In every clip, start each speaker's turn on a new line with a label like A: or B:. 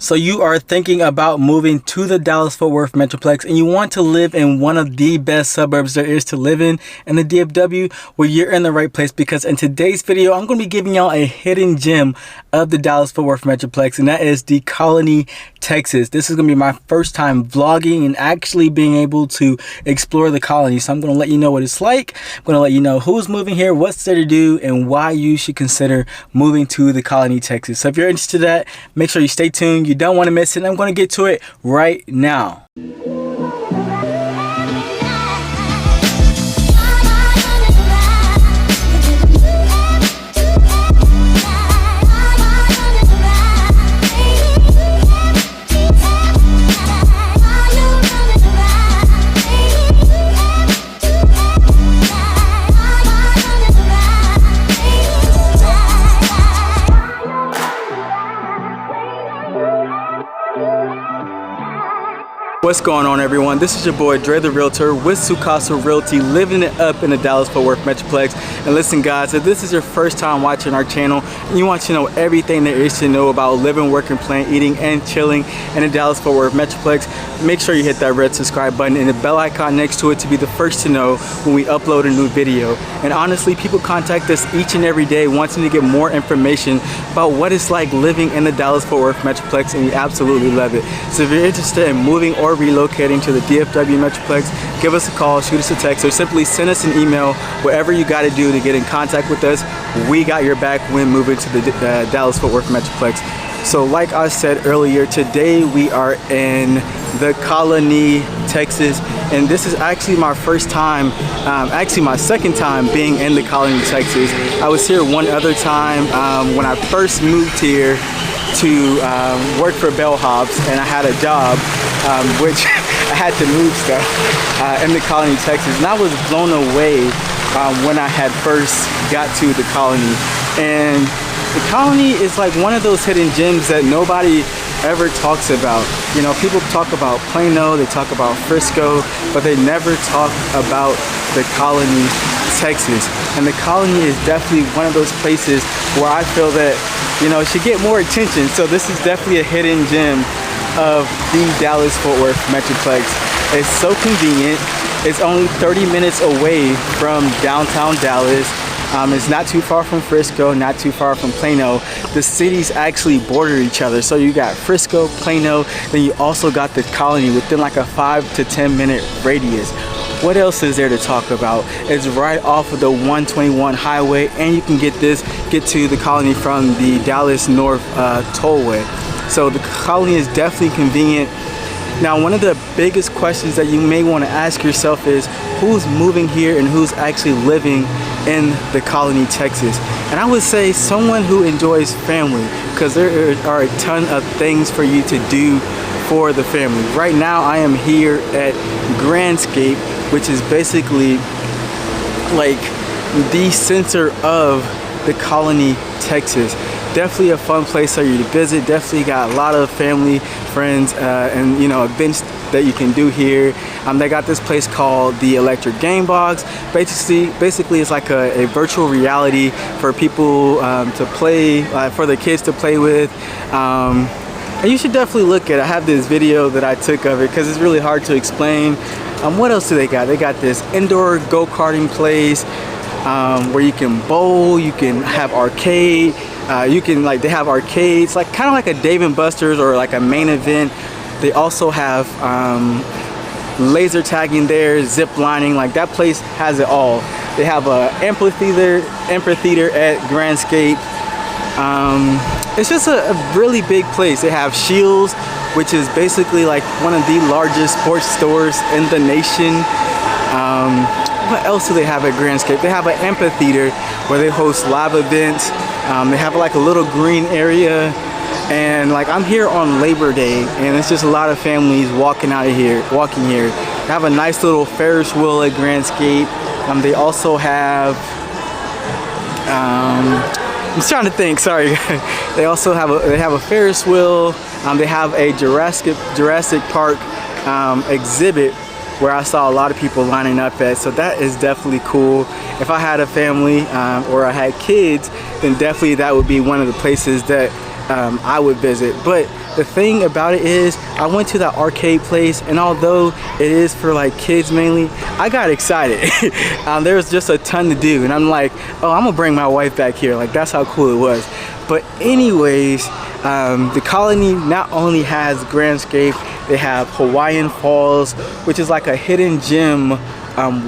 A: So you are thinking about moving to the Dallas Fort Worth Metroplex and you want to live in one of the best suburbs there is to live in the DFW? Well, you're in the right place, because in today's video, I'm going to be giving y'all a hidden gem of the Dallas Fort Worth Metroplex, and that is the Colony, Texas. This is going to be my first time vlogging and actually being able to explore the Colony. So I'm going to let you know what it's like. I'm going to let you know who's moving here, what's there to do, and why you should consider moving to the Colony, Texas. So if you're interested in that, make sure you stay tuned. You don't want to miss it. I'm going to get to it right now. What's going on, everyone? This is your boy Dre the Realtor with Sukaza Realty, living it up in the Dallas Fort Worth Metroplex. And listen guys, if this is your first time watching our channel and you want to know everything there is to know about living, working, playing, eating, and chilling in the Dallas Fort Worth Metroplex, make sure you hit that red subscribe button and the bell icon next to it to be the first to know when we upload a new video. And honestly, people contact us each and every day wanting to get more information about what it's like living in the Dallas Fort Worth Metroplex, and we absolutely love it. So if you're interested in moving or relocating to the DFW Metroplex, give us a call, shoot us a text, or simply send us an email. Whatever you got to do to get in contact with us, we got your back when moving to the Dallas Fort Worth Metroplex. So like I said earlier, today we are in the Colony, Texas, and this is actually my first time, actually my second time being in the Colony, Texas. I was here one other time when I first moved here to work for Bellhops, and I had a job which I had to move stuff in the Colony, Texas, and I was blown away when I had first got to the Colony. And the Colony is like one of those hidden gems that nobody ever talks about. You know, people talk about Plano, they talk about Frisco, but they never talk about the Colony, Texas. And the Colony is definitely one of those places where I feel that, you know, it should get more attention. So this is definitely a hidden gem of the Dallas Fort Worth Metroplex. It's so convenient. It's only 30 minutes away from downtown Dallas. It's not too far from Frisco, not too far from Plano. The cities actually border each other. So you got Frisco, Plano, then you also got the Colony within like a 5 to 10 minute radius. What else is there to talk about? It's right off of the 121 highway, and you can get to the Colony from the Dallas North Tollway. So the Colony is definitely convenient. Now, one of the biggest questions that you may want to ask yourself is who's moving here and who's actually living in the Colony, Texas? And I would say someone who enjoys family, because there are a ton of things for you to do for the family. Right now I am here at Grandscape, which is basically like the center of the Colony, Texas. Definitely a fun place for you to visit. Definitely got a lot of family, friends, and you know, events that you can do here. They got this place called the Electric Game Box. Basically it's like a virtual reality for people to play, for the kids to play with. And you should definitely look at it. I have this video that I took of it because it's really hard to explain. What else do they got? They got this indoor go-karting place where you can bowl, you can have arcade. They have arcades, like kind of like a Dave & Buster's or like a Main Event. They also have laser tagging there, zip lining. Like that place has it all. They have a amphitheater at Grandscape. It's just a really big place. They have Shields, which is basically like one of the largest sports stores in the nation. What else do they have at Grandscape? They have an amphitheater where they host live events. They have like a little green area, and like I'm here on Labor Day, and it's just a lot of families walking here. They have a nice little Ferris wheel at Grandscape. They also have I'm trying to think, sorry. They also have a Ferris wheel. They have a Jurassic Park exhibit where I saw a lot of people lining up at, so that is definitely cool. If I had a family or I had kids, then definitely that would be one of the places that I would visit. But the thing about it is I went to that arcade place, and although it is for like kids mainly, I got excited. There was just a ton to do, and I'm like, oh, I'm gonna bring my wife back here. Like, that's how cool it was. But anyways, the Colony not only has Grandscape, they have Hawaiian Falls, which is like a hidden gem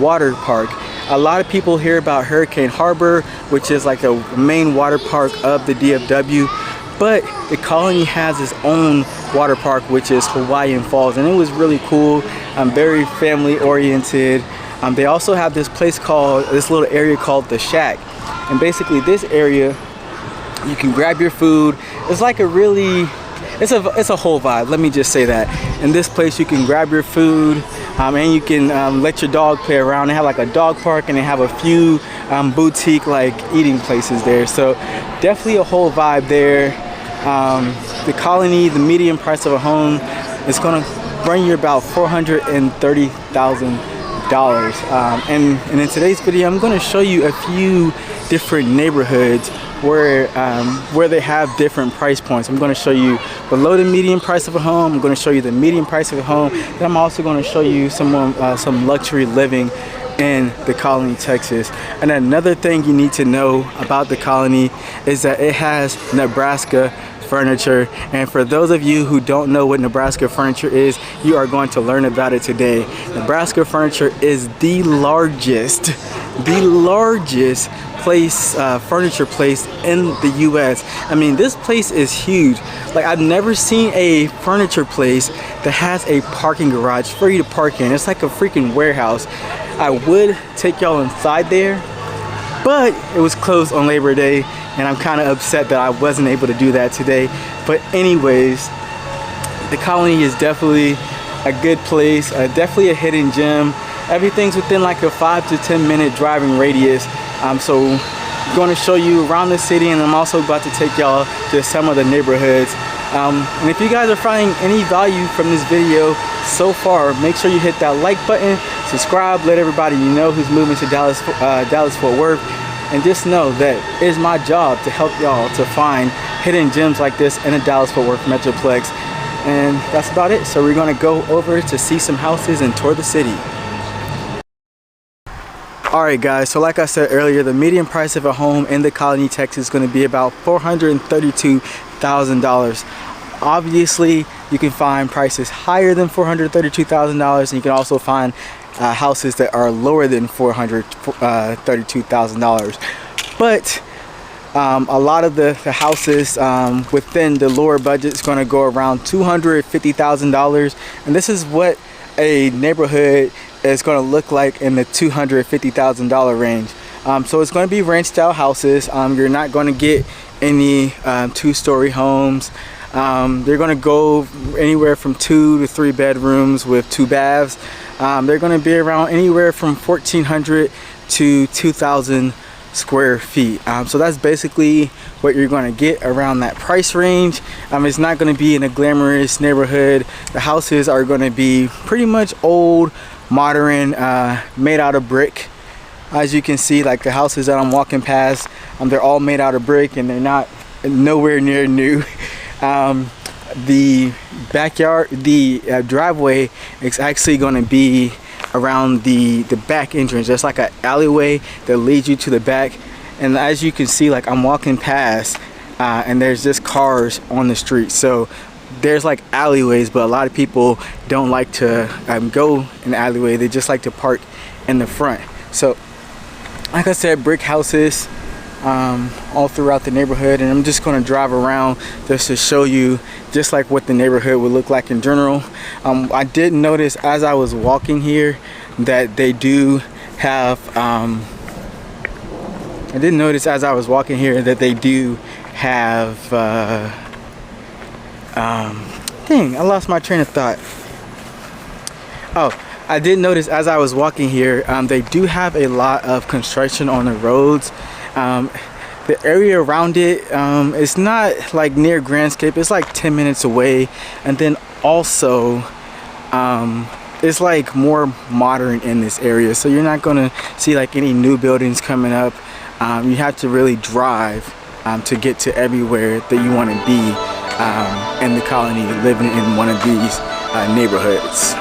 A: water park. A lot of people hear about Hurricane Harbor, which is like the main water park of the DFW, but the Colony has its own water park, which is Hawaiian Falls, and it was really cool. Very family oriented. They also have this place called, this little area called the Shack, and basically this area, you can grab your food. It's like a really, it's a whole vibe, let me just say that. In this place you can grab your food, and you can let your dog play around. They have like a dog park, and they have a few boutique like eating places there, so definitely a whole vibe there. The Colony, the median price of a home is gonna bring you about $430,000. And in today's video I'm gonna show you a few different neighborhoods where they have different price points. I'm going to show you below the median price of a home. I'm going to show you the median price of a home. Then I'm also going to show you some luxury living in the Colony, Texas. And another thing you need to know about the Colony is that it has Nebraska furniture, and for those of you who don't know what Nebraska furniture is, you are going to learn about it today. Nebraska furniture is the largest furniture place in the US. I mean, this place is huge. Like, I've never seen a furniture place that has a parking garage for you to park in. It's like a freaking warehouse. I would take y'all inside there, but it was closed on Labor Day, and I'm kind of upset that I wasn't able to do that today. But anyways, the Colony is definitely a good place, definitely a hidden gem. Everything's within like a 5 to 10 minute driving radius. So I'm going to show you around the city, and I'm also about to take y'all to some of the neighborhoods. And if you guys are finding any value from this video so far, make sure you hit that like button, subscribe, let everybody you know who's moving to Dallas Fort Worth. And just know that it is my job to help y'all to find hidden gems like this in the Dallas Fort Worth Metroplex. And that's about it. So we're going to go over to see some houses and tour the city. Alright guys, so like I said earlier, the median price of a home in the Colony, Texas is going to be about $432,000. Obviously, you can find prices higher than $432,000, and you can also find houses that are lower than $432,000. But a lot of the houses within the lower budget is going to go around $250,000, and this is what a neighborhood is going to look like in the $250,000 range. So it's going to be ranch style houses. You're not going to get any two-story homes. They're going to go anywhere from 2 to 3 bedrooms with 2 baths. They're going to be around anywhere from 1,400 to 2,000 square feet. So that's basically what you're going to get around that price range. It's not going to be in a glamorous neighborhood. The houses are going to be pretty much old, modern, made out of brick. As you can see, like the houses that I'm walking past, they're all made out of brick, and they're not nowhere near new. The backyard, the driveway is actually going to be around the back entrance. There's like an alleyway that leads you to the back, and as you can see, like I'm walking past and there's just cars on the street. So there's like alleyways, but a lot of people don't like to go in the alleyway. They just like to park in the front. So like I said, brick houses all throughout the neighborhood, and I'm just going to drive around just to show you just like what the neighborhood would look like in general. I did notice as I was walking here that they do have dang, I lost my train of thought. Oh, I did notice as I was walking here, they do have a lot of construction on the roads. The area around it, it's not like near Grandscape. It's like 10 minutes away, and then also it's like more modern in this area, so you're not gonna see like any new buildings coming up. You have to really drive to get to everywhere that you want to be. in the colony living in one of these neighborhoods.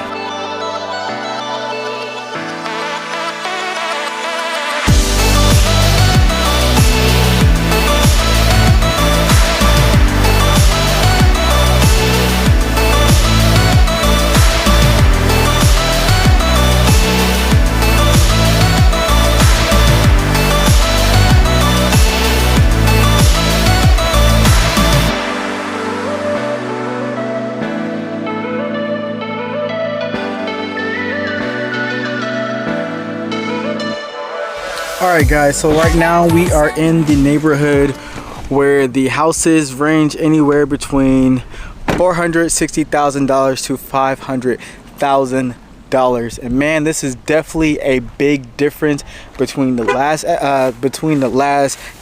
A: Alright guys, so right now we are in the neighborhood where the houses range anywhere between $460,000 to $500,000. And man, this is definitely a big difference between the last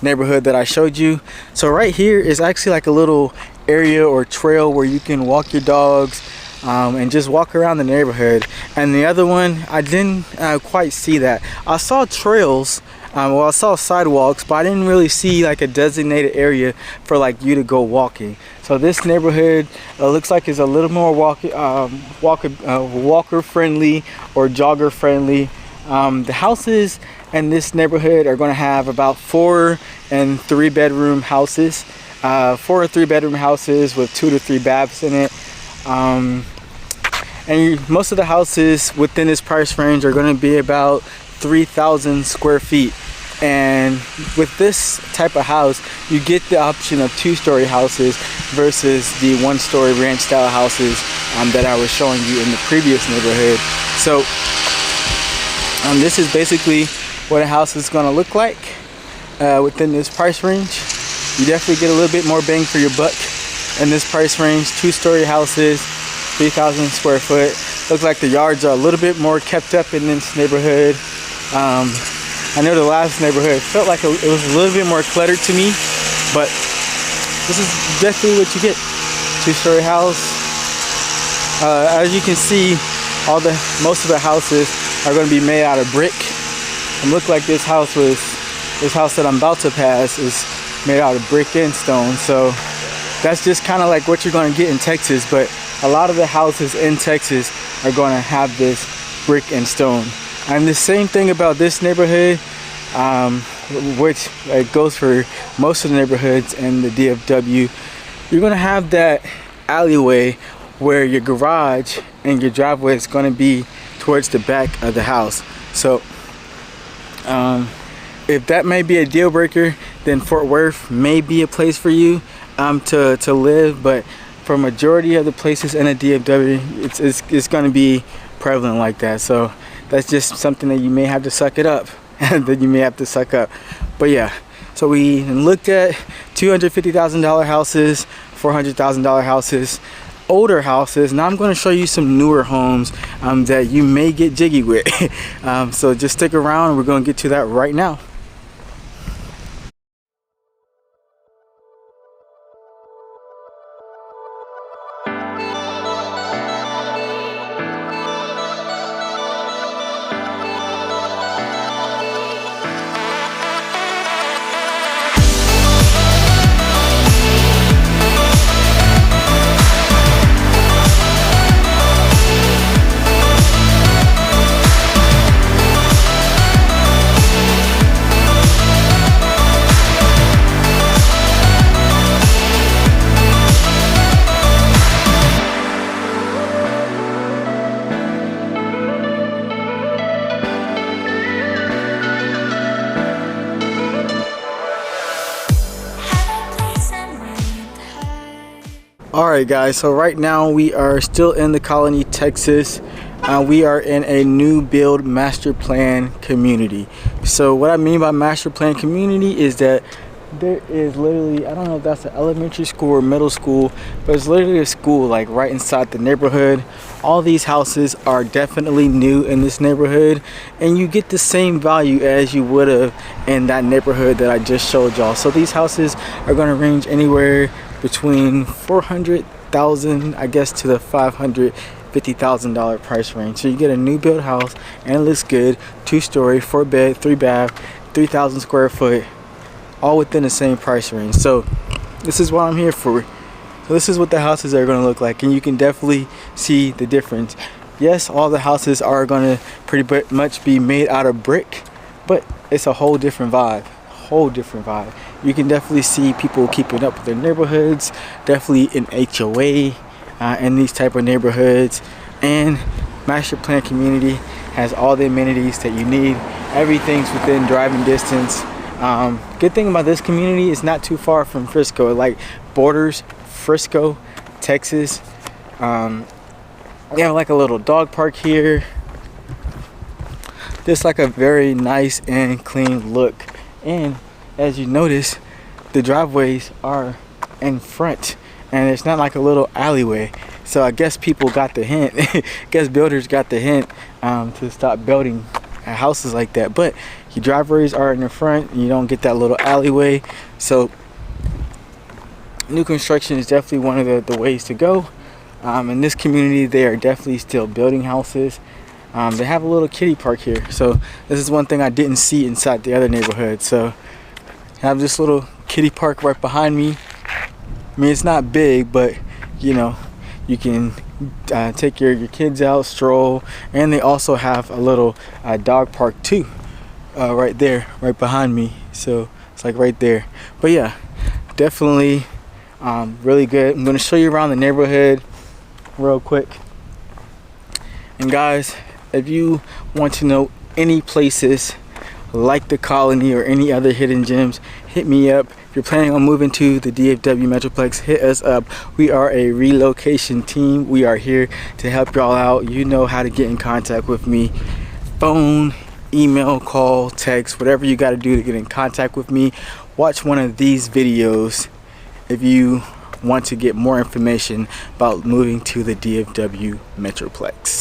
A: neighborhood that I showed you. So right here is actually like a little area or trail where you can walk your dogs and just walk around the neighborhood. And the other one, I didn't quite see that. I saw trails, well, I saw sidewalks, but I didn't really see like a designated area for like you to go walking. So this neighborhood looks like it's a little more walker friendly or jogger friendly. The houses in this neighborhood are going to have about 4 and 3 bedroom houses, 4 or 3 bedroom houses with 2 to 3 baths in it. And most of the houses within this price range are going to be about 3,000 square feet. And with this type of house, you get the option of 2-story houses versus the 1-story ranch style houses that I was showing you in the previous neighborhood. So this is basically what a house is going to look like within this price range. You definitely get a little bit more bang for your buck in this price range. 2-story houses, 3,000 square foot. Looks like the yards are a little bit more kept up in this neighborhood. I know the last neighborhood felt like it was a little bit more cluttered to me, but this is definitely what you get. 2-story house. As you can see, most of the houses are going to be made out of brick. And look like this house that I'm about to pass is made out of brick and stone. So that's just kind of like what you're going to get in Texas, but a lot of the houses in Texas are going to have this brick and stone. And the same thing about this neighborhood, which goes for most of the neighborhoods in the DFW. You're going to have that alleyway where your garage and your driveway is going to be towards the back of the house. So if that may be a deal breaker, then Fort Worth may be a place for you to live. But for majority of the places in the DFW, it's going to be prevalent like that. So that's just something that you may have to suck it up. But yeah, so we looked at $250,000 houses, $400,000 houses, older houses. Now I'm going to show you some newer homes that you may get jiggy with. So just stick around. We're going to get to that right now. Alright guys, so right now we are still in the colony, Texas. We are in a new build master plan community. So what I mean by master plan community is that there is literally, I don't know if that's an elementary school or middle school, but it's literally a school like right inside the neighborhood. All these houses are definitely new in this neighborhood, and you get the same value as you would have in that neighborhood that I just showed y'all. So these houses are going to range anywhere between $400,000, I guess, to the $550,000 price range. So you get a new build house and it looks good, 2-story, 4-bed, 3-bath, 3,000 square foot, all within the same price range. So this is what I'm here for. So this is what the houses are going to look like, and you can definitely see the difference. Yes, all the houses are going to pretty much be made out of brick, but it's a whole different vibe. You can definitely see people keeping up with their neighborhoods, definitely in HOA in these type of neighborhoods, and master plan community has all the amenities that you need. Everything's within driving distance. Good thing about this community is not too far from Frisco. It like borders Frisco, Texas. We have like a little dog park here. Just like a very nice and clean look. And as you notice, the driveways are in front, and it's not like a little alleyway. So I guess people got the hint. I guess builders got the hint to stop building houses like that. But your driveways are in the front, and you don't get that little alleyway. So new construction is definitely one of the ways to go. In this community, they are definitely still building houses. They have a little kiddie park here. So this is one thing I didn't see inside the other neighborhood. So I have this little kiddie park right behind me. I mean, it's not big, but you know, you can take your kids out, stroll, and they also have a little dog park too, right there, right behind me. So it's like right there. But yeah, definitely really good. I'm going to show you around the neighborhood real quick. And guys, if you want to know any places like the Colony or any other hidden gems, hit me up. If you're planning on moving to the DFW Metroplex, hit us up. We are a relocation team. We are here to help y'all out. You know how to get in contact with me. Phone, email, call, text, whatever you got to do to get in contact with me. Watch one of these videos if you want to get more information about moving to the DFW Metroplex.